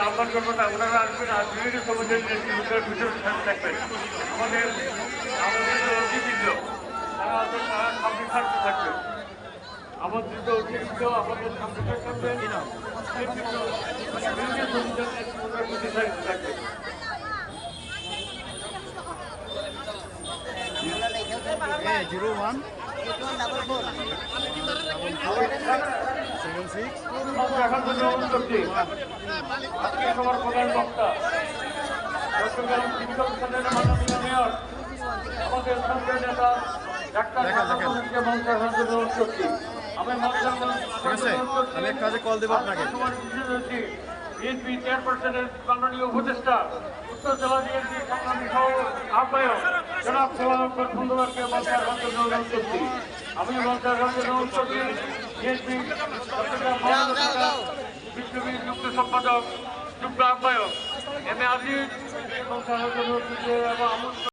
আহ্বান করবো না, ওনারা আসবেন আর বিভিন্ন সমাজের ভিতরে থাকবেন। আমাদের অতিরিক্ত তারা আসবেন, তারা সামনে থাকতে থাকবেন। আমন্ত্রিত অতিরিক্ত আমাদের সামনে থাকবেন, থাকবেন। আজকে সবার প্রধান বক্তা চট্টগ্রাম সিটি কর্পোরেশনের মাননীয় মেয়র আমাদের সঙ্গে নেতা ডাক্তার মঞ্চাসন অনুরোধ করছি। আমি এক কাজে কল দেবো আপনাকে। বিএনপি চেয়ারপারসনের মাননীয় উপদেষ্টা উত্তর জেলা বিএনপি সংগ্রামী সহ আহ্বায়ক জনাব সোহানুর সুন্দরকে মঞ্চাসন অনুরোধ করছি। আমি মঞ্চাসন অনুরোধ করছি বিএনপি বিপ্লবী যুক্ত সম্পাদক যুগ্ম আহ্বায়ক এম এ আজিজ এবং